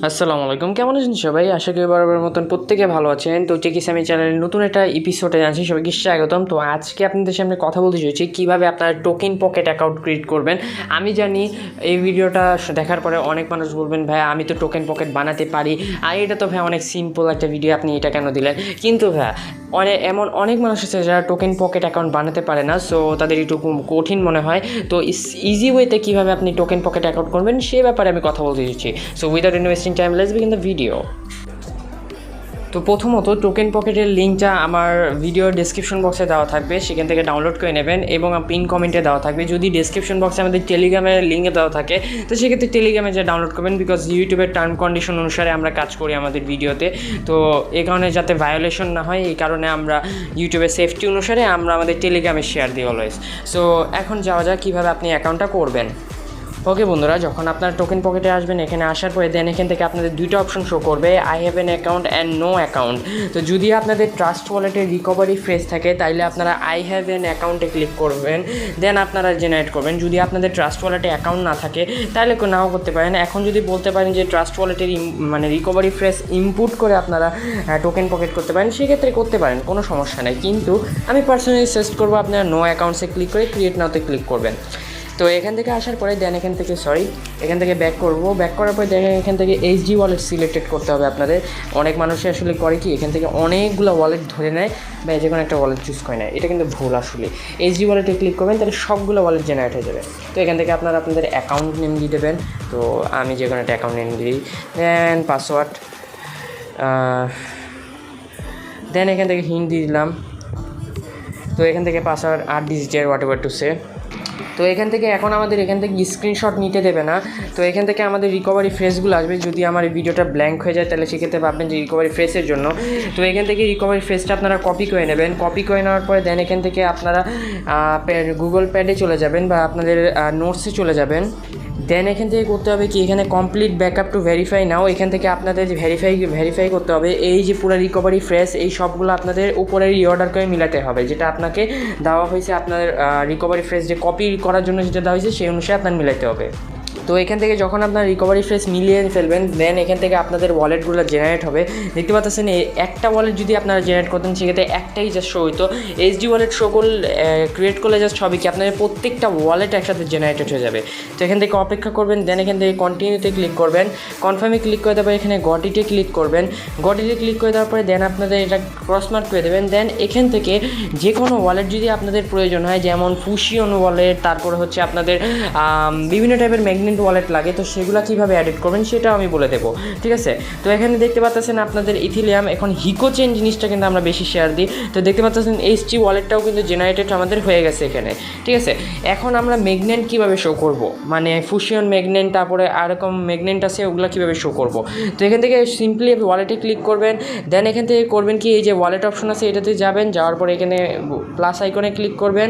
আসসালামু আলাইকুম, কেমন আছেন সবাই? আশা করি বরাবর মতন প্রত্যেকে ভালো আছেন। তো টেকিসামি চ্যানেলের নতুন একটা এপিসোডে জানছি সবাইকে স্বাগতম। তো আজকে আপনাদের সামনে কথা বলতে চাইছি কীভাবে আপনারা টোকেন পকেট অ্যাকাউন্ট ক্রিয়েট করবেন। আমি জানি এই ভিডিওটা দেখার পরে অনেক মানুষ বলবেন, ভাই আমি তো টোকেন পকেট বানাতে পারি, আর এটা তো ভাই অনেক সিম্পল একটা ভিডিও, আপনি এটা কেন দিলেন? কিন্তু ভাই অনেক মানুষ আছে যারা টোকেন পকেট অ্যাকাউন্ট বানাতে পারে না, সো তাদের একটু কঠিন মনে হয়। তো ইজি ওয়েতে কীভাবে আপনি টোকেন পকেট অ্যাকাউন্ট করবেন সে ব্যাপারে আমি কথা বলতে চাইছি। So without investing time, let's begin the video. তো প্রথমত টোকেন পকেটের লিঙ্কটা আমার ভিডিওর ডেসক্রিপশন বক্সে দেওয়া থাকবে, সেখান থেকে ডাউনলোড করে নেবেন এবং পিন কমেন্টে দেওয়া থাকবে। যদি ডেসক্রিপশন বক্সে আমাদের টেলিগ্রামের লিঙ্কে দেওয়া থাকে তো সেক্ষেত্রে টেলিগ্রামে যা ডাউনলোড করবেন, বিকজ ইউটিউবের টার্ম কন্ডিশন অনুসারে আমরা কাজ করি আমাদের ভিডিওতে। তো এই কারণে যাতে ভায়োলেশন না হয়, এই কারণে আমরা ইউটিউবের সেফটি অনুসারে আমরা আমাদের টেলিগ্রামে শেয়ার দিই অলওয়েজ। সো এখন যাওয়া যাক কীভাবে আপনি অ্যাকাউন্টটা করবেন। ওকে বন্ধুরা, যখন আপনার টোকেন পকেটে আসবেন, এখানে আসার পরে দেন এখান থেকে আপনাদের দুইটা অপশন শো করবে, I have an account and no account. তো যদি আপনাদের ট্রাস্ট ওয়ালেটের রিকভারি ফ্রেজ থাকে তাইলে আপনারা আই হ্যাভ অ্যান অ্যাকাউন্টে ক্লিক করবেন, দেন আপনারা জেনারেট করবেন। যদি আপনাদের ট্রাস্ট ওয়ালেটে অ্যাকাউন্ট না থাকে তাহলে নাও করতে পারেন। এখন যদি বলতে পারেন যে ট্রাস্ট ওয়ালেটের মানে রিকভারি ফ্রেজ ইনপুট করে আপনারা টোকেন পকেট করতে পারেন, সেক্ষেত্রে করতে পারেন, কোনো সমস্যা নেই। কিন্তু আমি পার্সোনালি সাজেস্ট করবো আপনারা নো অ্যাকাউন্টসে ক্লিক করে ক্রিয়েট নাওতে ক্লিক করবেন। তো এখান থেকে আসার পরে দেন এখান থেকে ব্যাক করবো। ব্যাক করার পরে দেখেন এখান থেকে এইচডি ওয়ালেট সিলেক্টেড করতে হবে আপনাদের। অনেক মানুষই আসলে করে কি, এখান থেকে অনেকগুলো ওয়ালেট ধরে নেয় বা যে কোনো একটা ওয়ালেট চুজ করে নেয়, এটা কিন্তু ভুল আসলে। এইচডি ওয়ালেটে ক্লিক করবেন, তাহলে সবগুলো ওয়ালেট জেনারেট হয়ে যাবে। তো এখান থেকে আপনারা আপনাদের অ্যাকাউন্ট নেম দিয়ে দেবেন। তো আমি যে কোনো একটা অ্যাকাউন্ট নেম দিই, দেন পাসওয়ার্ড, দেন এখান থেকে হিন্ট দিয়ে দিলাম। তো এখান থেকে পাসওয়ার্ড 8 ডিজিটের হোয়াট এভার টু সে। তো এখান থেকে এখন আমাদের এখান থেকে স্ক্রিনশট নিতে দেবে না। তো এখান থেকে আমাদের রিকভারি ফ্রেজগুলো আসবে। যদি আমার এই ভিডিওটা ব্ল্যাঙ্ক হয়ে যায় তাহলে সেক্ষেত্রে ভাববেন যে রিকভারি ফ্রেজের জন্য। তো এখান থেকে রিকভারি ফ্রেজটা আপনারা কপি করে নেবেন। কপি করে নেওয়ার পরে দেন এখান থেকে আপনারা গুগল প্যাডে চলে যাবেন বা আপনাদের নোটসে চলে যাবেন। দেন এখান থেকে করতে হবে কি, এখানে কমপ্লিট ব্যাকআপ টু ভেরিফাই নাও। এখান থেকে আপনাদের যে ভেরিফাই করতে হবে এই যে পুরো রিকভারি ফ্রেজ, এই সবগুলো আপনাদের উপরে রিঅর্ডার করে মিলাতে হবে, যেটা আপনাকে দেওয়া হয়েছে আপনাদের রিকভারি ফ্রেজ যে কপি করার জন্য যেটা দেওয়া হয়েছে সেই অনুসারে আপনার মিলাতে হবে। তো এখান থেকে যখন আপনার রিকভারি ফ্রেজ মিলিয়ে ফেলবেন, দেন এখান থেকে আপনাদের ওয়ালেটগুলো জেনারেট হবে। দেখতে পাচ্ছেন একটা ওয়ালেট যদি আপনারা জেনারেট করতেন সেক্ষেত্রে একটাই জাস্ট শো হইতো। এইচডি ওয়ালেট শো ক্রিয়েট করলে জাস্ট হবে কি, আপনাদের প্রত্যেকটা ওয়ালেট একসাথে জেনারেটেড হয়ে যাবে। তো এখান থেকে অপেক্ষা করবেন, দেন এখান থেকে কন্টিনিউতে ক্লিক করবেন। কনফার্মে ক্লিক করে দেওয়ার পরে এখানে গটিতে ক্লিক করবেন। গটিতে ক্লিক করে দেওয়ার পরে দেন আপনাদের এটা ক্রস মার্ক করে দেবেন। দেন এখান থেকে যে কোনো ওয়ালেট যদি আপনাদের প্রয়োজন হয়, যেমন ফুশিয়ন ওয়ালেট, তারপরে হচ্ছে আপনাদের বিভিন্ন টাইপের ম্যাগনেট ওয়ালেট লাগে, তো সেগুলো কীভাবে অ্যাডিট করবেন সেটাও আমি বলে দেবো, ঠিক আছে? তো এখানে দেখতে পাচ্ছেন আপনাদের ইথিলিয়াম, এখন হিকো চেন জিনিসটা কিন্তু আমরা বেশি শেয়ার দিই। তো দেখতে পাচ্ছেন এইচটি ওয়ালেটটাও কিন্তু জেনারেটেড আমাদের হয়ে গেছে এখানে, ঠিক আছে? এখন আমরা ম্যাগনেট কীভাবে শো করব, মানে ফুশিয়ন ম্যাগনেট, তারপরে আরকম ম্যাগনেট আছে, ওগুলো কীভাবে শো করব। তো এখান থেকে সিম্পলি ওয়ালেটে ক্লিক করবেন। দেন এখান থেকে করবেন কি, এই যে ওয়ালেট অপশন আছে এটাতে যাবেন, যাওয়ার পরে এখানে প্লাস আইকনে ক্লিক করবেন।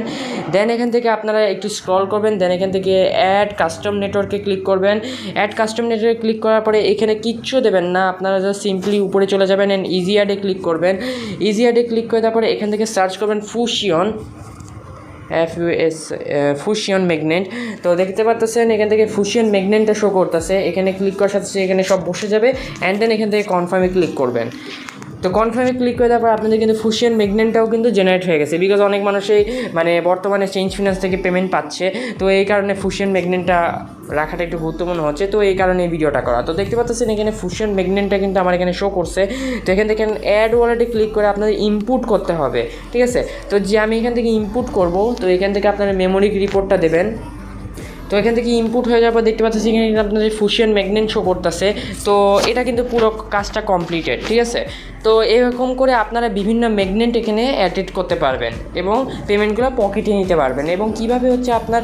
দেন এখান থেকে আপনারা একটু স্ক্রল করবেন, দেন এখান থেকে অ্যাড কাস্টম নেটওয়ার্কে ক্লিক করবেন। অ্যাড কাস্টম নেটওয়ার্কে ক্লিক করার পরে এখানে কিচ্ছু দেবেন না, আপনারা জাস্ট সিম্পলি উপরে চলে যাবেন অ্যান্ড ইজি অ্যাডে ক্লিক করবেন। ইজি অ্যাডে ক্লিক করে তারপরে এখান থেকে সার্চ করবেন ফুশিয়ন, ফুশিয়ন ম্যাগনেট। তো দেখতে পাচ্ছেন এখান থেকে ফুশিয়ন ম্যাগনেটটা শো করতেছে। এখানে ক্লিক করার সাথে সাথে এখানে সব বসে যাবে অ্যান্ড দেন এখান থেকে কনফার্মে ক্লিক করবেন। তো কনফার্মে ক্লিক করে দেওয়ার পর আপনাদের কিন্তু ফুশিয়ন ম্যাগনেটটাও কিন্তু জেনারেট হয়ে গেছে, বিকজ অনেক মানুষই মানে বর্তমানে চেঞ্জ ফিনান্স থেকে পেমেন্ট পাচ্ছে। তো এই কারণে ফুশিয়ন ম্যাগনেটটা রাখাটা একটু গুরুত্বপূর্ণ হচ্ছে, তো এই কারণে এই ভিডিওটা করা। তো দেখতে পাচ্ছেন এখানে ফুশিয়ন ম্যাগনেটটা কিন্তু আমার এখানে শো করছে। তো এখান থেকে অ্যাড ওয়ালেটে ক্লিক করে আপনাদের ইনপুট করতে হবে, ঠিক আছে? তো যে আমি এখান থেকে ইনপুট করব, তো এখান থেকে আপনারা মেমোরি রিপোর্টটা দেবেন। তো এখান থেকে ইনপুট হয়ে যাওয়ার পর দেখতে পাচ্ছি এখানে আপনাদের ফুশিয়ন ম্যাগনেট শো করতেছে। তো এটা কিন্তু পুরো কাজটা কমপ্লিটেড, ঠিক আছে? তো এরকম করে আপনারা বিভিন্ন ম্যাগনেট এখানে অ্যাড করতে পারবেন এবং পেমেন্টগুলো পকেটে নিতে পারবেন। এবং কীভাবে হচ্ছে আপনার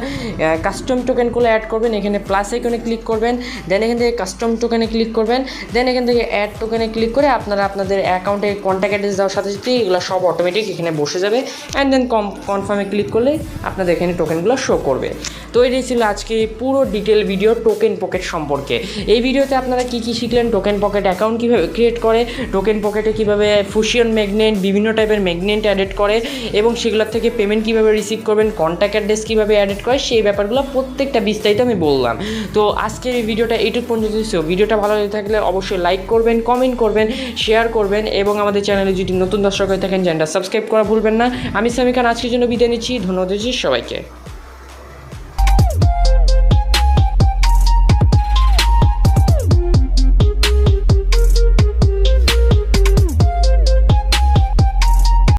কাস্টম টোকেনগুলো অ্যাড করবেন, এখানে প্লাস আইকনে ক্লিক করবেন, দেন এখান থেকে কাস্টম টোকেনে ক্লিক করবেন, দেন এখান থেকে অ্যাড টোকেনে ক্লিক করে আপনারা আপনাদের অ্যাকাউন্টে কন্ট্যাক্ট অ্যাড্রেস দেওয়ার সাথে সাথে এগুলো সব অটোমেটিক এখানে বসে যাবে অ্যান্ড দেন কনফার্মে ক্লিক করলে আপনাদের এখানে টোকেনগুলো শো করবে। তো এটাই ছিল আজকে পুরো ডিটেল ভিডিও টোকেন পকেট সম্পর্কে। এই ভিডিওতে আপনারা কী কী শিখলেন, টোকেন পকেট অ্যাকাউন্ট কীভাবে ক্রিয়েট করে, টোকেন পকেটে কীভাবে ফুশিয়ন ম্যাগনেট বিভিন্ন টাইপের ম্যাগনেট অ্যাডেড করে এবং সেগুলোর থেকে পেমেন্ট কীভাবে রিসিভ করবেন, কন্ট্যাক্ট অ্যাড্রেস কীভাবে অ্যাডেড করে সেই ব্যাপারগুলো প্রত্যেকটা বিস্তারিত আমি বললাম। তো আজকের এই ভিডিওটা এইটুকু পর্যন্ত ছিল। ভিডিওটা ভালো লেগে থাকলে অবশ্যই লাইক করবেন, কমেন্ট করবেন, শেয়ার করবেন এবং আমাদের চ্যানেলে যদি নতুন দর্শক হয়ে থাকেন চ্যানেলটা সাবস্ক্রাইব করা ভুলবেন না। আমি সামি খান আজকের জন্য বিদায় নিচ্ছি। ধন্যবাদ সবাইকে।